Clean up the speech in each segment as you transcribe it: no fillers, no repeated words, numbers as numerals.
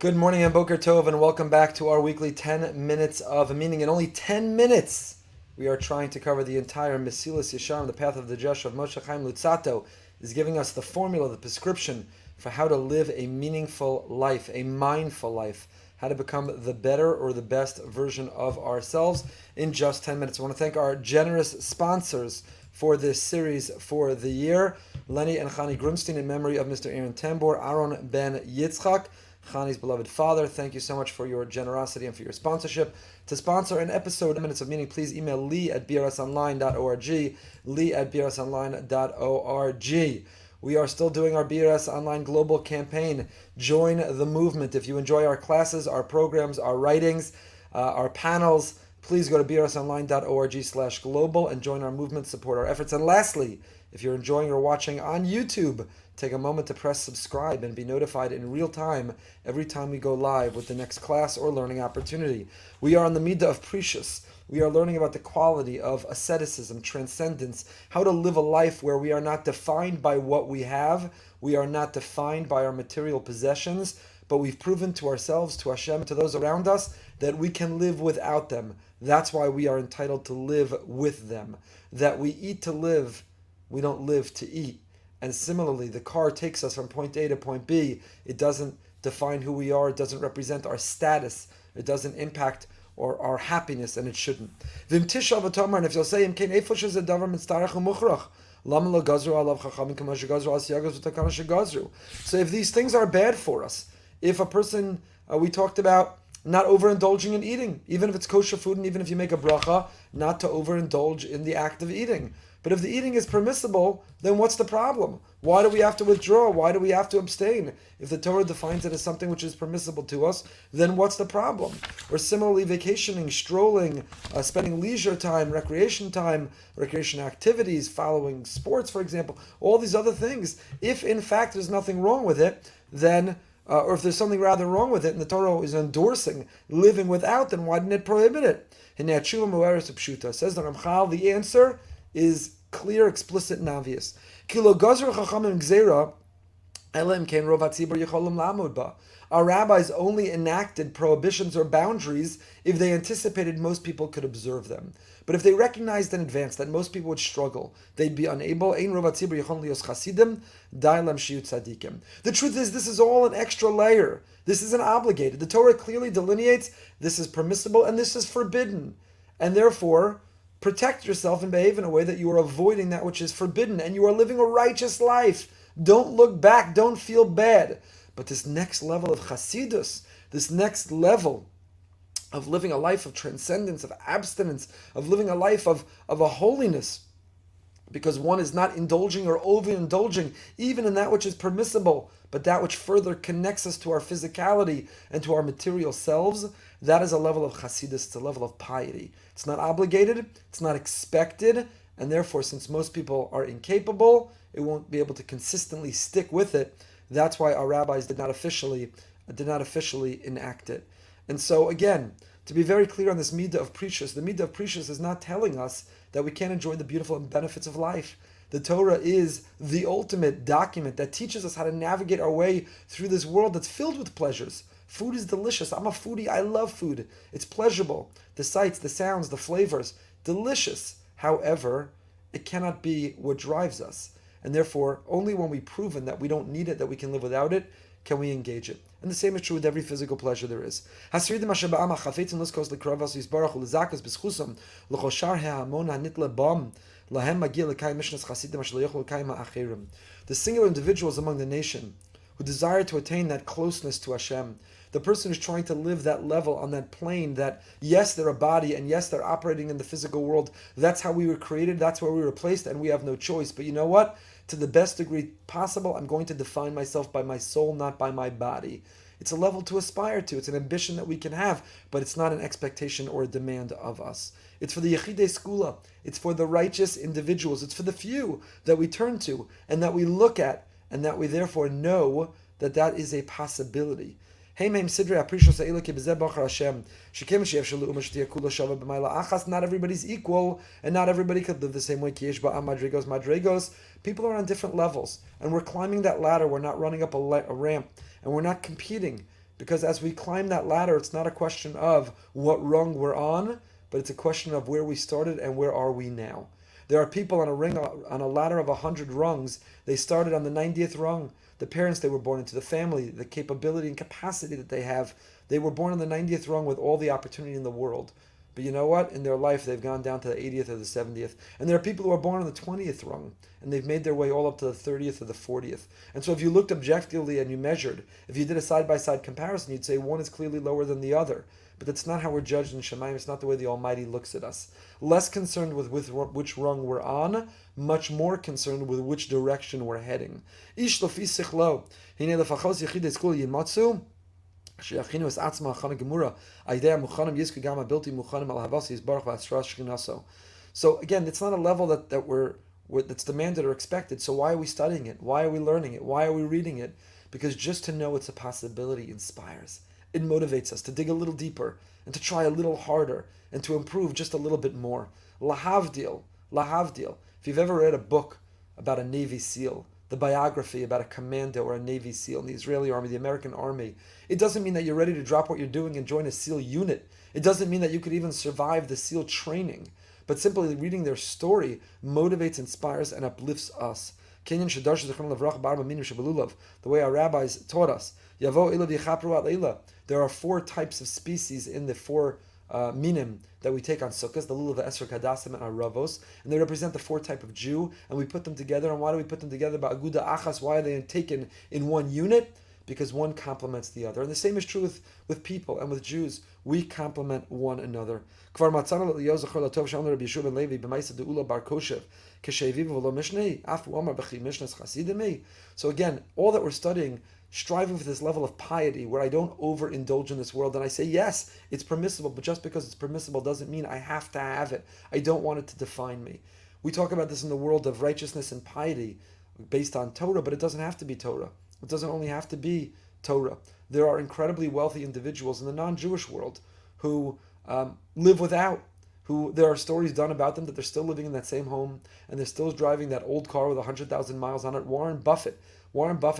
Good morning and Boker Tov, and welcome back to our weekly 10 minutes of meaning. In only 10 minutes, we are trying to cover the entire Mesillas Yesharim, the path of the Josh of Moshe Chaim Luzzatto, is giving us the formula, the prescription for how to live a meaningful life, a mindful life, how to become the better or the best version of ourselves in just 10 minutes. I want to thank our generous sponsors for this series for the year, Lenny and Chani Grunstein, in memory of Mr. Aaron Tambor, Aaron Ben Yitzchak, Chani's beloved father. Thank you so much for your generosity and for your sponsorship. To sponsor an episode of Minutes of Meaning, please email lee@brsonline.org, lee@brsonline.org. We are still doing our BRS Online Global campaign. Join the movement. If you enjoy our classes, our programs, our writings, our panels, please go to brsonline.org/global and join our movement, support our efforts. And lastly, if you're enjoying or watching on YouTube, take a moment to press subscribe and be notified in real time every time we go live with the next class or learning opportunity. We are on the Midah of Precious. We are learning about the quality of asceticism, transcendence, how to live a life where we are not defined by what we have, we are not defined by our material possessions, but we've proven to ourselves, to Hashem, to those around us, that we can live without them. That's why we are entitled to live with them. That we eat to live, we don't live to eat. And similarly, the car takes us from point A to point B. It doesn't define who we are. It doesn't represent our status. It doesn't impact our happiness, and it shouldn't. And if you'll say, so if these things are bad for us, if a person, we talked about not overindulging in eating, even if it's kosher food, and even if you make a bracha, not to overindulge in the act of eating. But if the eating is permissible, then what's the problem? Why do we have to withdraw? Why do we have to abstain? If the Torah defines it as something which is permissible to us, then what's the problem? Or similarly, vacationing, strolling, spending leisure time, recreation activities, following sports, for example, all these other things. If in fact there's nothing wrong with it, then or if there's something rather wrong with it, and the Torah is endorsing living without, then why didn't it prohibit it? Says the Ramchal, the answer is clear, explicit, and obvious. Our rabbis only enacted prohibitions or boundaries if they anticipated most people could observe them. But if they recognized in advance that most people would struggle, they'd be unable. The truth is, this is all an extra layer. This isn't obligated. The Torah clearly delineates this is permissible and this is forbidden. And therefore, protect yourself and behave in a way that you are avoiding that which is forbidden and you are living a righteous life. Don't look back. Don't feel bad. But this next level of chasidus, this next level of living a life of transcendence, of abstinence, of living a life of a holiness, because one is not indulging or overindulging even in that which is permissible, but that which further connects us to our physicality and to our material selves, that is a level of chasidus, it's a level of piety. It's not obligated, it's not expected, and therefore, since most people are incapable, it won't be able to consistently stick with it. That's why our rabbis did not officially enact it. And so again, to be very clear on this Midah of Precious, the Midah of Precious is not telling us that we can't enjoy the beautiful benefits of life. The Torah is the ultimate document that teaches us how to navigate our way through this world that's filled with pleasures. Food is delicious. I'm a foodie. I love food. It's pleasurable. The sights, the sounds, the flavors, delicious. However, it cannot be what drives us. And therefore, only when we've proven that we don't need it, that we can live without it, can we engage it. And the same is true with every physical pleasure there is. The singular individuals among the nation who desire to attain that closeness to Hashem, the person who's trying to live that level on that plane that, yes, they're a body, and yes, they're operating in the physical world. That's how we were created, that's where we were placed, and we have no choice. But you know what? To the best degree possible, I'm going to define myself by my soul, not by my body. It's a level to aspire to. It's an ambition that we can have, but it's not an expectation or a demand of us. It's for the Yechidei Skula. It's for the righteous individuals. It's for the few that we turn to and that we look at and that we therefore know that that is a possibility. Not everybody's equal, and not everybody could live the same way. People are on different levels, and we're climbing that ladder. We're not running up a ramp, and we're not competing. Because as we climb that ladder, it's not a question of what rung we're on, but it's a question of where we started and where are we now. There are people on a ladder of 100 rungs. They started on the 90th rung. The parents they were born into, the family, the capability and capacity that they have. They were born on the 90th rung with all the opportunity in the world. But you know what? In their life, they've gone down to the 80th or the 70th. And there are people who are born on the 20th rung, and they've made their way all up to the 30th or the 40th. And so if you looked objectively and you measured, if you did a side-by-side comparison, you'd say one is clearly lower than the other. But that's not how we're judged in Shemayim. It's not the way the Almighty looks at us. Less concerned with which rung we're on, much more concerned with which direction we're heading. Ish lofi sichlo. Hine lefachos yichidei skul yimatzu. So again, it's not a level that's demanded or expected. So why are we studying it? Why are we learning it? Why are we reading it? Because just to know it's a possibility inspires. It motivates us to dig a little deeper and to try a little harder and to improve just a little bit more. Lahavdil. If you've ever read a book about a Navy SEAL, the biography about a commando or a Navy SEAL in the Israeli Army, the American Army, it doesn't mean that you're ready to drop what you're doing and join a SEAL unit. It doesn't mean that you could even survive the SEAL training. But simply reading their story motivates, inspires, and uplifts us. The way our rabbis taught us. There are 4 types of species in the 4 minim that we take on Sukkot, the lulav, the esrog, hadassim, and aravos, and they represent the 4 type of Jew, and we put them together. And why do we put them together? Ba'aguda achas. Why are they taken in one unit? Because one complements the other. And the same is true with people and with Jews. We complement one another. So again, all that we're studying, striving for this level of piety where I don't overindulge in this world. And I say, yes, it's permissible, but just because it's permissible doesn't mean I have to have it. I don't want it to define me. We talk about this in the world of righteousness and piety based on Torah, but it doesn't have to be Torah. It doesn't only have to be Torah. There are incredibly wealthy individuals in the non-Jewish world who live without, who there are stories done about them that they're still living in that same home and they're still driving that old car with 100,000 miles on it. Warren Buffett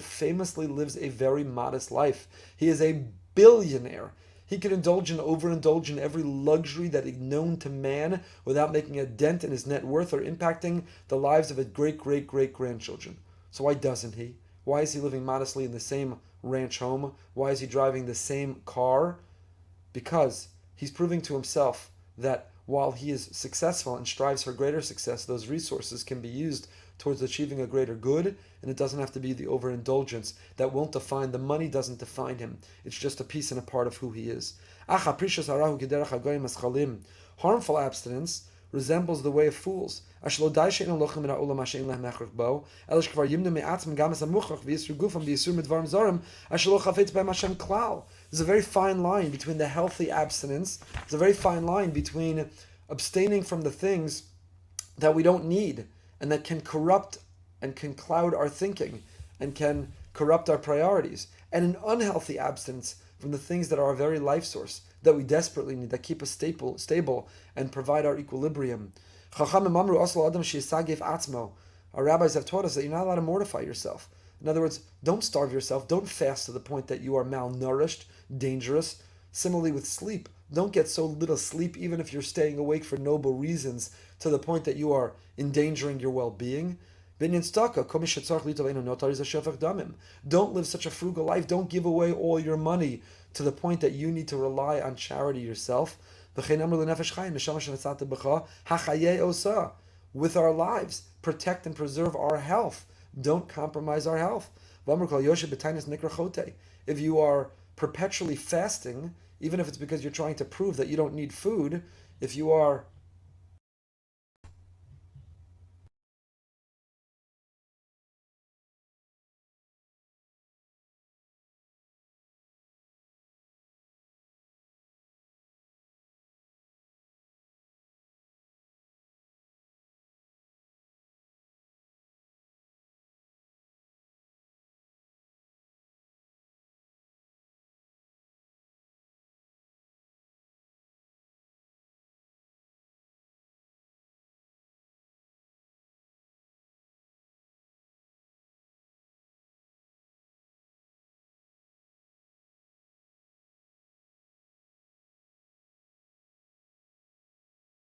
famously lives a very modest life. He is a billionaire. He could overindulge in every luxury that is known to man without making a dent in his net worth or impacting the lives of his great-great-great-grandchildren. So why doesn't he? Why is he living modestly in the same ranch home? Why is he driving the same car? Because he's proving to himself that while he is successful and strives for greater success, those resources can be used towards achieving a greater good, and it doesn't have to be the overindulgence that won't define. The money doesn't define him. It's just a piece and a part of who he is. Harmful abstinence resembles the way of fools. It's a very fine line between the healthy abstinence. There's a very fine line between abstaining from the things that we don't need and that can corrupt and can cloud our thinking and can corrupt our priorities, and an unhealthy abstinence from the things that are our very life source, that we desperately need, that keep us stable and provide our equilibrium. Our rabbis have taught us that you're not allowed to mortify yourself. In other words, don't starve yourself, don't fast to the point that you are malnourished, dangerous. Similarly with sleep, don't get so little sleep even if you're staying awake for noble reasons to the point that you are endangering your well-being. Don't live such a frugal life. Don't give away all your money to the point that you need to rely on charity yourself. With our lives, protect and preserve our health. Don't compromise our health. If you are perpetually fasting, even if it's because you're trying to prove that you don't need food, if you are